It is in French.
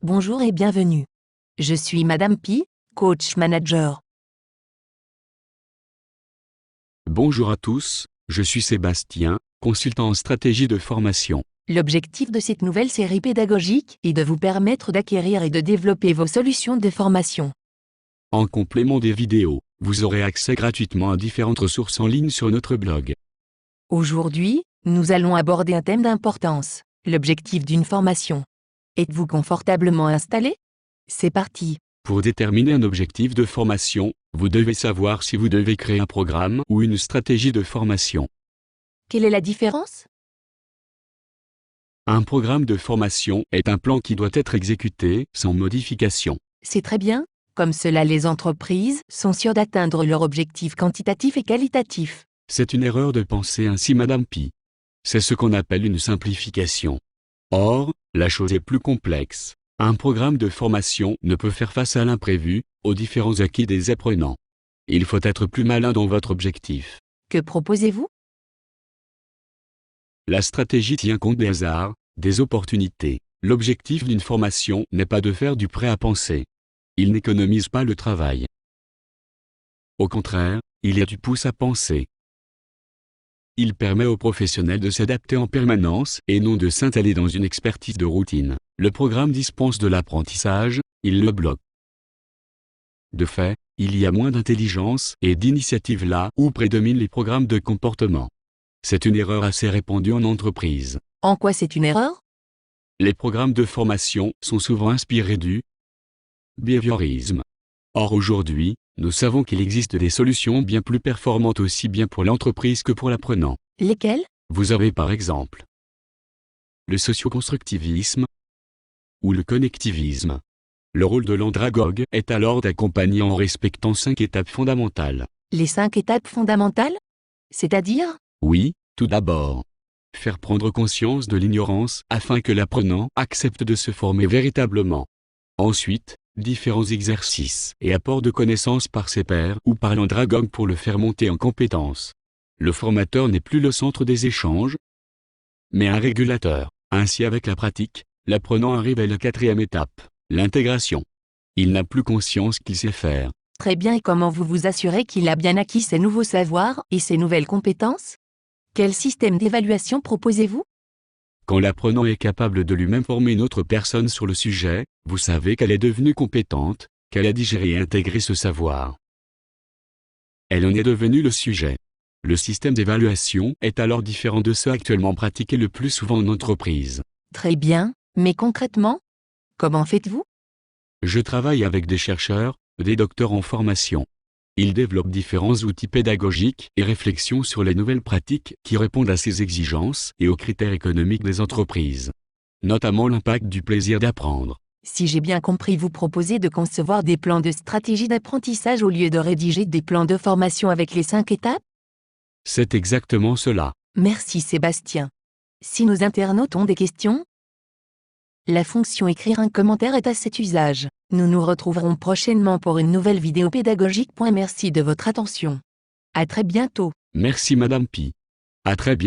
Bonjour et bienvenue. Je suis Madame Pi, coach manager. Bonjour à tous, je suis Sébastien, consultant en stratégie de formation. L'objectif de cette nouvelle série pédagogique est de vous permettre d'acquérir et de développer vos solutions de formation. En complément des vidéos, vous aurez accès gratuitement à différentes ressources en ligne sur notre blog. Aujourd'hui, nous allons aborder un thème d'importance, l'objectif d'une formation. Êtes-vous confortablement installé? C'est parti. Pour déterminer un objectif de formation, vous devez savoir si vous devez créer un programme ou une stratégie de formation. Quelle est la différence? Un programme de formation est un plan qui doit être exécuté sans modification. C'est très bien, comme cela les entreprises sont sûres d'atteindre leurs objectifs quantitatifs et qualitatifs. C'est une erreur de penser ainsi, Madame Pi. C'est ce qu'on appelle une simplification. Or, la chose est plus complexe. Un programme de formation ne peut faire face à l'imprévu, aux différents acquis des apprenants. Il faut être plus malin dans votre objectif. Que proposez-vous? La stratégie tient compte des hasards, des opportunités. L'objectif d'une formation n'est pas de faire du prêt à penser. Il n'économise pas le travail. Au contraire, il y a du pouce à penser. Il permet aux professionnels de s'adapter en permanence et non de s'installer dans une expertise de routine. Le programme dispense de l'apprentissage, il le bloque. De fait, il y a moins d'intelligence et d'initiative là où prédominent les programmes de comportement. C'est une erreur assez répandue en entreprise. En quoi c'est une erreur? Les programmes de formation sont souvent inspirés du behaviorisme. Or aujourd'hui, nous savons qu'il existe des solutions bien plus performantes aussi bien pour l'entreprise que pour l'apprenant. Lesquelles? Vous avez par exemple le socioconstructivisme ou le connectivisme. Le rôle de l'andragogue est alors d'accompagner en respectant 5 étapes fondamentales. Les 5 étapes fondamentales? C'est-à-dire? Oui, tout d'abord, faire prendre conscience de l'ignorance afin que l'apprenant accepte de se former véritablement. Ensuite, différents exercices et apports de connaissances par ses pairs ou par l'andragogue pour le faire monter en compétences. Le formateur n'est plus le centre des échanges, mais un régulateur. Ainsi, avec la pratique, l'apprenant arrive à la 4e étape, l'intégration. Il n'a plus conscience qu'il sait faire. Très bien, et comment vous vous assurez qu'il a bien acquis ses nouveaux savoirs et ses nouvelles compétences? Quel système d'évaluation proposez-vous? Quand l'apprenant est capable de lui-même former une autre personne sur le sujet, vous savez qu'elle est devenue compétente, qu'elle a digéré et intégré ce savoir. Elle en est devenue le sujet. Le système d'évaluation est alors différent de ceux actuellement pratiqués le plus souvent en entreprise. Très bien, mais concrètement, comment faites-vous? Je travaille avec des chercheurs, des docteurs en formation. Ils développent différents outils pédagogiques et réflexions sur les nouvelles pratiques qui répondent à ces exigences et aux critères économiques des entreprises. Notamment l'impact du plaisir d'apprendre. Si j'ai bien compris, vous proposez de concevoir des plans de stratégie d'apprentissage au lieu de rédiger des plans de formation avec les 5 étapes? C'est exactement cela. Merci Sébastien. Si nos internautes ont des questions, la fonction écrire un commentaire est à cet usage. Nous nous retrouverons prochainement pour une nouvelle vidéo pédagogique. Merci de votre attention. À très bientôt. Merci Madame Pi. À très bientôt.